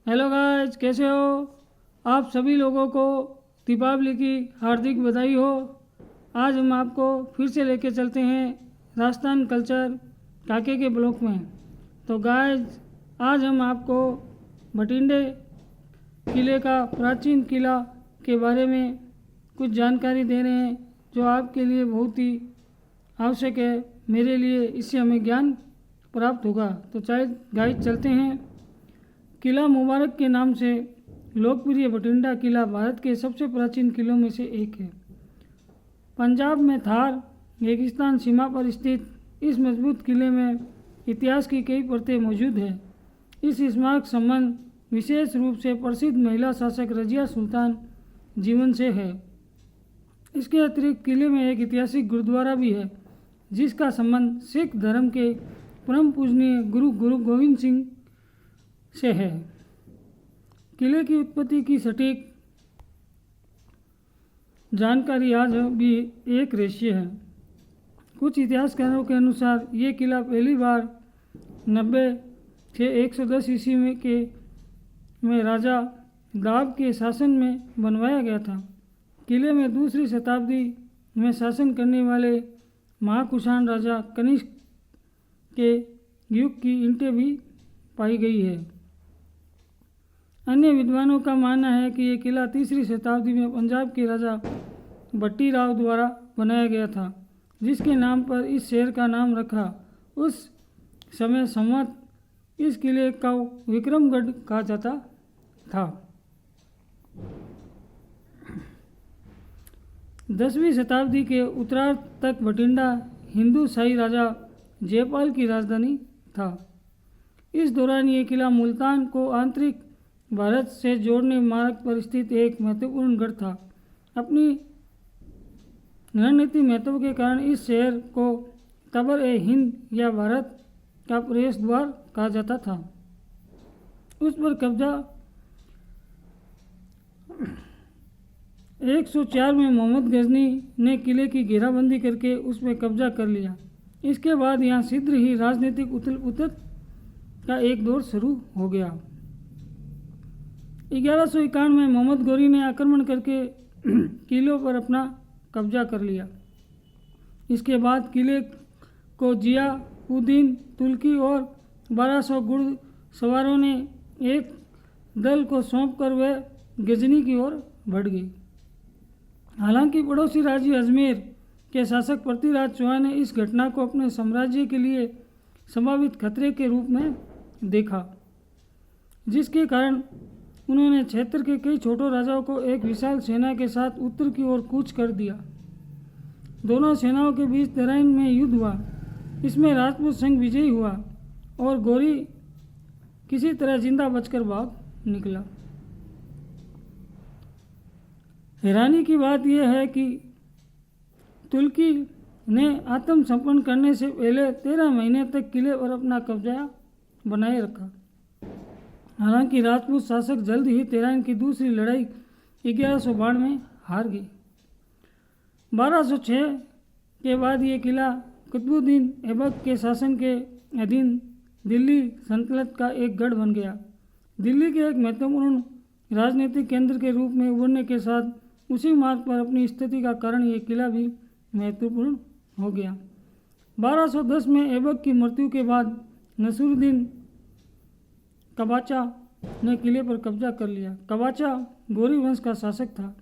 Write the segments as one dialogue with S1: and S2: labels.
S1: Hello guys, कैसे हो आप सभी लोगों को दीपावली की हार्दिक बधाई हो। आज हम आपको फिर से लेके चलते हैं राजस्थान कल्चर काके के ब्लॉक में। तो गाइस, आज हम आपको भटिंडे किले का प्राचीन किला के बारे में कुछ जानकारी दे रहे हैं जो आपके लिए बहुत ही आवश्यक है। मेरे लिए इससे हमें ज्ञान प्राप्त होगा। तो चाहे गाइस चलते हैं। किला मुबारक के नाम से लोकप्रिय भटिंडा किला भारत के सबसे प्राचीन किलों में से एक है। पंजाब में थार रेगिस्तान सीमा पर स्थित इस मजबूत किले में इतिहास की कई परतें मौजूद हैं। इस स्मारक संबंध विशेष रूप से प्रसिद्ध महिला शासक रजिया सुल्तान जीवन से है। इसके अतिरिक्त किले में एक ऐतिहासिक गुरुद्वारा भी है जिसका संबंध सिख धर्म के परम पूजनीय गुरु गोविंद सिंह से है। किले की उत्पत्ति की सटीक जानकारी आज भी एक रहस्य है। कुछ इतिहासकारों के अनुसार ये किला पहली बार 90 से 110 ईस्वी में राजा दाब के शासन में बनवाया गया था। किले में दूसरी शताब्दी में शासन करने वाले महाकुषाण राजा कनिष्क के युग की ईंटें भी पाई गई है। अन्य विद्वानों का मानना है कि यह किला तीसरी शताब्दी में पंजाब के राजा भट्टी राव द्वारा बनाया गया था, जिसके नाम पर इस शहर का नाम रखा। उस समय संवत इस किले का विक्रमगढ़ कहा जाता था। 10वीं शताब्दी के उत्तरार्ध तक भटिंडा हिंदू शाही राजा जयपाल की राजधानी था। इस दौरान ये किला मुल्तान को आंतरिक भारत से जोड़ने मार्ग पर स्थित एक महत्वपूर्ण गढ़ था। अपनी रणनीतिक महत्व के कारण इस शहर को तबर-ए-हिंद या भारत का प्रवेश द्वार कहा जाता था। उस पर कब्जा 104 में मोहम्मद गजनी ने किले की घेराबंदी करके उस पर कब्जा कर लिया। इसके बाद यहाँ शीघ्र ही राजनीतिक उथल-पुथल का एक दौर शुरू हो गया। 1151 में मोहम्मद गौरी ने आक्रमण करके किलों पर अपना कब्जा कर लिया। इसके बाद किले को जिया उद्दीन तुर्की और 1200 घुड़सवारों ने एक दल को सौंपकर वह गजनी की ओर बढ़ गई। हालांकि पड़ोसी राज्य अजमेर के शासक पृथ्वीराज चौहान ने इस घटना को अपने साम्राज्य के लिए संभावित खतरे के रूप में देखा, जिसके कारण उन्होंने क्षेत्र के कई छोटे राजाओं को एक विशाल सेना के साथ उत्तर की ओर कूच कर दिया। दोनों सेनाओं के बीच तराइन में युद्ध हुआ। इसमें राजपूत संघ विजयी हुआ और गौरी किसी तरह जिंदा बचकर भाग निकला। हैरानी की बात यह है कि तुर्की ने आत्मसमर्पण करने से पहले 13 महीने तक किले पर अपना कब्जा बनाए रखा। हालांकि राजपूत शासक जल्द ही तराइन की दूसरी लड़ाई 1162 में हार गई। 1206 के बाद ये किला कुतुबुद्दीन ऐबक के शासन के अधीन दिल्ली सल्तनत का एक गढ़ बन गया। दिल्ली के एक महत्वपूर्ण राजनीतिक केंद्र के रूप में उभरने के साथ उसी मार्ग पर अपनी स्थिति का कारण ये किला भी महत्वपूर्ण हो गया। 1210 में ऐबक की मृत्यु के बाद नसीरुद्दीन कबाचा ने किले पर कब्जा कर लिया। कबाचा गौरी वंश का शासक था,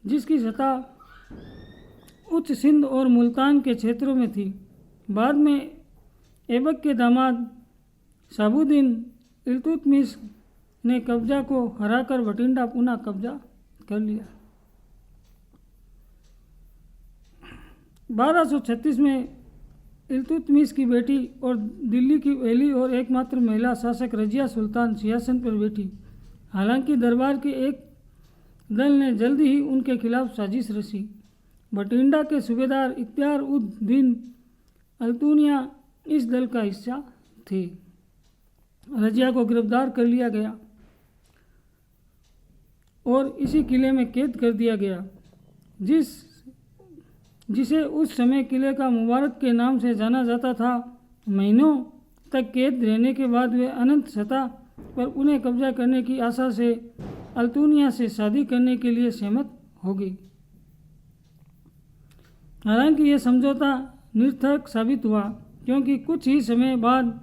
S1: जिसकी सत्ता उच्च सिंध और मुल्तान के क्षेत्रों में थी। बाद में ऐबक के दामाद शहाबुद्दीन इल्तुतमिश ने कब्जा को हराकर भटिंडा पुनः कब्जा कर लिया। 1236 में इल्तुतमिश की बेटी और दिल्ली की पहली और एकमात्र महिला शासक रजिया सुल्तान सिंहासन पर बैठी। हालांकि दरबार के एक दल ने जल्द ही उनके खिलाफ साजिश रची। भटिंडा के सूबेदार इख्तियार उद दीन अल्तुनिया इस दल का हिस्सा थे। रजिया को गिरफ्तार कर लिया गया और इसी किले में कैद कर दिया गया, जिसे उस समय किले का मुबारक के नाम से जाना जाता था। महीनों तक कैद रहने के बाद वे अनंत सत्ता पर उन्हें कब्जा करने की आशा से अल्तुनिया से शादी करने के लिए सहमत हो गई। हालांकि यह समझौता निरर्थक साबित हुआ, क्योंकि कुछ ही समय बाद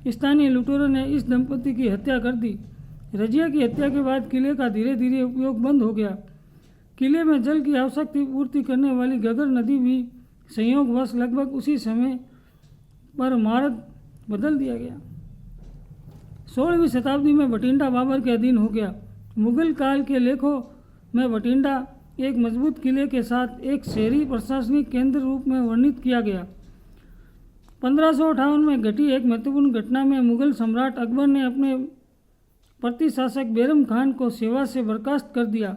S1: स्थानीय लुटेरों ने इस दंपति की हत्या कर दी। रजिया की हत्या के बाद किले का धीरे धीरे उपयोग बंद हो गया। किले में जल की आवश्यकता पूर्ति करने वाली घग्गर नदी भी संयोगवश लगभग उसी समय पर मार्ग बदल दिया गया। 16वीं शताब्दी में बठिंडा बाबर के अधीन हो गया। मुगल काल के लेखों में बठिंडा एक मजबूत किले के साथ एक शहरी प्रशासनिक केंद्र रूप में वर्णित किया गया। 1558 में घटी एक महत्वपूर्ण घटना में मुगल सम्राट अकबर ने अपने प्रतिशासक बैरम खान को सेवा से बर्खास्त कर दिया।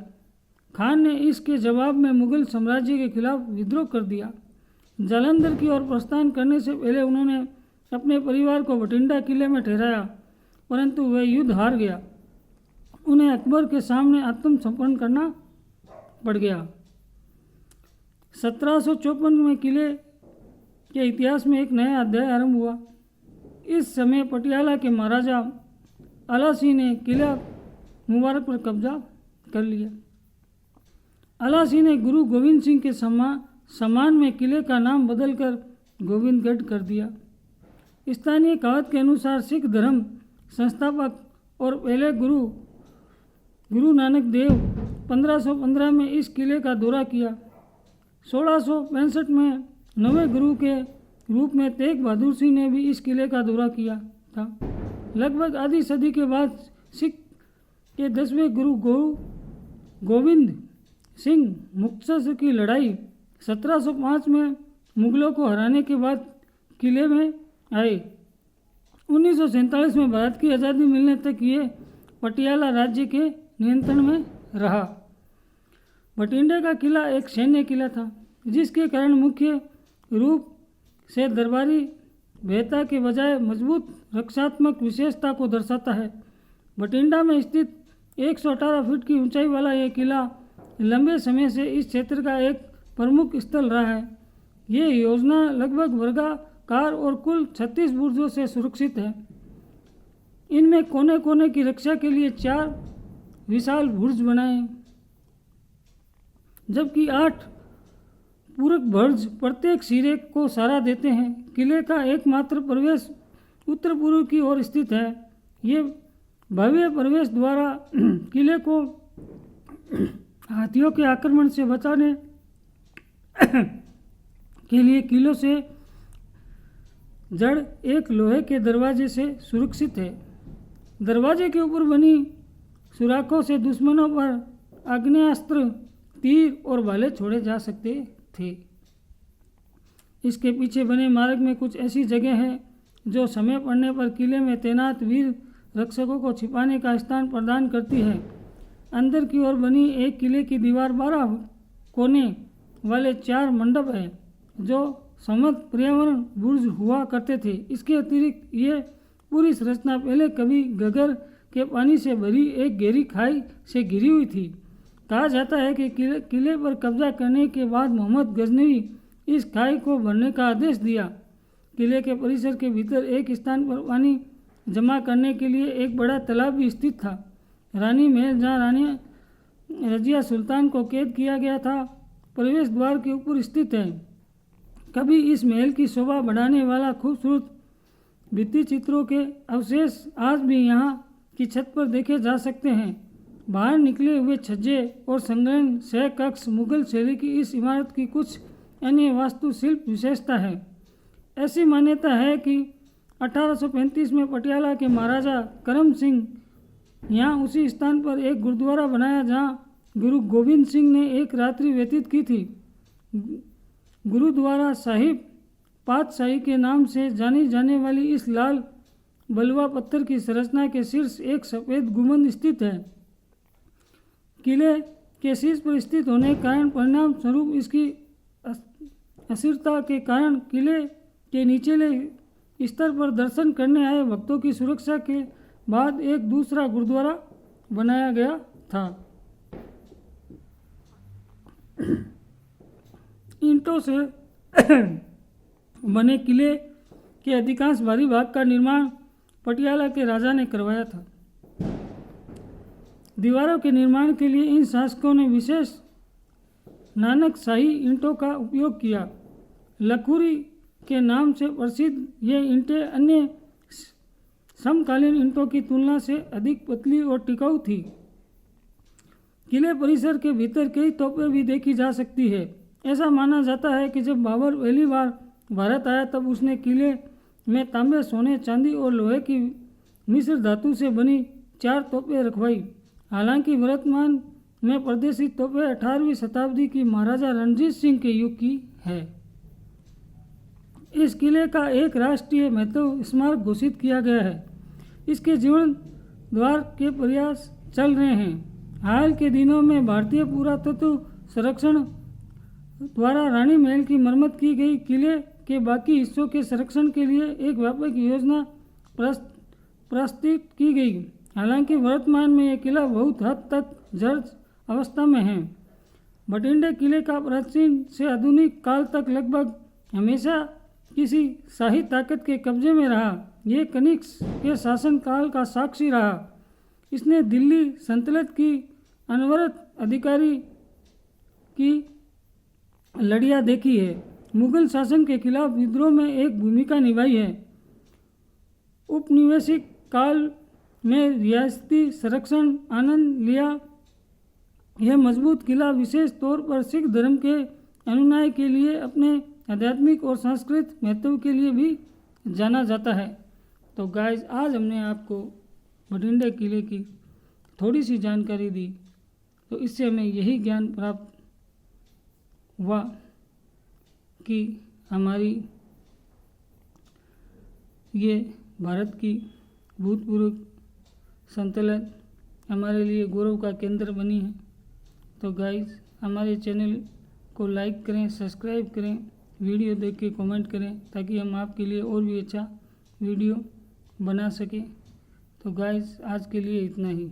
S1: खान ने इसके जवाब में मुगल साम्राज्य के खिलाफ विद्रोह कर दिया। जालंधर की ओर प्रस्थान करने से पहले उन्होंने अपने परिवार को बठिंडा किले में ठहराया, परंतु वह युद्ध हार गया। उन्हें अकबर के सामने आत्मसमर्पण करना पड़ गया। 1754 में किले के इतिहास में एक नया अध्याय आरंभ हुआ। इस समय पटियाला के महाराजा आला सिंह ने किला मुबारक पर कब्जा कर लिया। आला सिंह ने गुरु गोविंद सिंह के सम्मान में किले का नाम बदलकर गोविंदगढ़ कर दिया। स्थानीय कहावत के अनुसार सिख धर्म संस्थापक और पहले गुरु नानक देव 1515 में इस किले का दौरा किया। 1665 में नवे गुरु के रूप में तेग बहादुर सिंह ने भी इस किले का दौरा किया था। लगभग आधी सदी के बाद सिख के 10वें गुरु गोविंद सिंह मुक्तसर की लड़ाई 1705 में मुगलों को हराने के बाद किले में आए। 1947 में भारत की आज़ादी मिलने तक ये पटियाला राज्य के नियंत्रण में रहा। बठिंडे का किला एक सैन्य किला था, जिसके कारण मुख्य रूप से दरबारी भेता के बजाय मजबूत रक्षात्मक विशेषता को दर्शाता है। बठिंडा में स्थित 118 फीट की ऊंचाई वाला यह किला लंबे समय से इस क्षेत्र का एक प्रमुख स्थल रहा है। ये योजना लगभग वर्गाकार और कुल 36 बुर्जों से सुरक्षित है। इनमें कोने कोने की रक्षा के लिए 4 विशाल बुर्ज बनाए, जबकि 8 पूरक बुर्ज प्रत्येक सिरे को सहारा देते हैं। किले का एकमात्र प्रवेश उत्तर पूर्व की ओर स्थित है। ये भव्य प्रवेश द्वारा किले को हाथियों के आक्रमण से बचाने के लिए किलों से जड़ एक लोहे के दरवाजे से सुरक्षित है। दरवाजे के ऊपर बनी सुराखों से दुश्मनों पर आग्नेयास्त्र, तीर और भाले छोड़े जा सकते थे। इसके पीछे बने मार्ग में कुछ ऐसी जगह है जो समय पड़ने पर किले में तैनात वीर रक्षकों को छिपाने का स्थान प्रदान करती है। अंदर की ओर बनी एक किले की दीवार 12 कोने वाले 4 मंडप है, जो समर्थ पर्यावरण बुर्ज हुआ करते थे। इसके अतिरिक्त ये पूरी संरचना पहले कभी घग्गर के पानी से भरी एक गहरी खाई से घिरी हुई थी। कहा जाता है कि किले पर कब्जा करने के बाद मोहम्मद गजनवी इस खाई को भरने का आदेश दिया। किले के परिसर के भीतर एक स्थान पर पानी जमा करने के लिए एक बड़ा तालाब भी स्थित था। रानी महल, जहाँ रानी रजिया सुल्तान को कैद किया गया था, प्रवेश द्वार के ऊपर स्थित है। कभी इस महल की शोभा बढ़ाने वाला खूबसूरत भित्ति चित्रों के अवशेष आज भी यहाँ की छत पर देखे जा सकते हैं। बाहर निकले हुए छज्जे और संग्रहण सह कक्ष मुगल शैली की इस इमारत की कुछ अन्य वास्तुशिल्प विशेषता है। ऐसी मान्यता है कि 1835 में पटियाला के महाराजा करम सिंह यहाँ उसी स्थान पर एक गुरुद्वारा बनाया जहाँ गुरु गोविंद सिंह ने एक रात्रि व्यतीत की थी। गुरुद्वारा साहिब पातशाही के नाम से जानी जाने वाली इस लाल बलुआ पत्थर की संरचना के शीर्ष एक सफ़ेद गुंबद स्थित है। किले के शीर्ष पर स्थित होने के कारण परिणाम स्वरूप इसकी अस्थिरता के कारण किले के निचले स्तर पर दर्शन करने आए भक्तों की सुरक्षा के बाद एक दूसरा गुरुद्वारा बनाया गया था। ईंटों से बने किले के अधिकांश भारी भाग का निर्माण पटियाला के राजा ने करवाया था। दीवारों के निर्माण के लिए इन शासकों ने विशेष नानक शाही ईंटों का उपयोग किया। लखुरी के नाम से प्रसिद्ध ये ईंटें अन्य समकालीन ईंटों की तुलना से अधिक पतली और टिकाऊ थी। किले परिसर के भीतर कई तोपें भी देखी जा सकती है। ऐसा माना जाता है कि जब बाबर पहली बार भारत आया तब उसने किले में तांबे, सोने, चांदी और लोहे की मिश्र धातु से बनी 4 तोपें रखवाई। हालांकि वर्तमान में परदेशी तोपें 18वीं शताब्दी की महाराजा रणजीत सिंह के युग की है। इस किले का एक राष्ट्रीय महत्व स्मारक घोषित किया गया है। इसके जीर्णोद्धार के प्रयास चल रहे हैं। हाल के दिनों में भारतीय पुरातत्व संरक्षण द्वारा रानी महल की मरम्मत की गई। किले के बाकी हिस्सों के संरक्षण के लिए एक व्यापक योजना प्रस्तुत की गई। हालांकि वर्तमान में यह किला बहुत हद तक जर्जर अवस्था में है। भटिंडे किले का प्राचीन से आधुनिक काल तक लगभग हमेशा किसी शाही ताकत के कब्जे में रहा। ये कनिष्क के शासनकाल का साक्षी रहा। इसने दिल्ली सल्तनत की अनवरत अधिकारी की लड़ियाँ देखी है। मुगल शासन के खिलाफ विद्रोह में एक भूमिका निभाई है। औपनिवेशिक काल में रियासती संरक्षण आनंद लिया। यह मजबूत किला विशेष तौर पर सिख धर्म के अनुयायी के लिए अपने आध्यात्मिक और सांस्कृतिक महत्व के लिए भी जाना जाता है। तो गाइस, आज हमने आपको भटिंडे किले की थोड़ी सी जानकारी दी। तो इससे हमें यही ज्ञान प्राप्त हुआ कि हमारी ये भारत की भूतपूर्व सल्तनत हमारे लिए गौरव का केंद्र बनी है। तो गाइस, हमारे चैनल को लाइक करें, सब्सक्राइब करें, वीडियो देख के कमेंट करें ताकि हम आपके लिए और भी अच्छा वीडियो बना सकें। तो गाइस, आज के लिए इतना ही।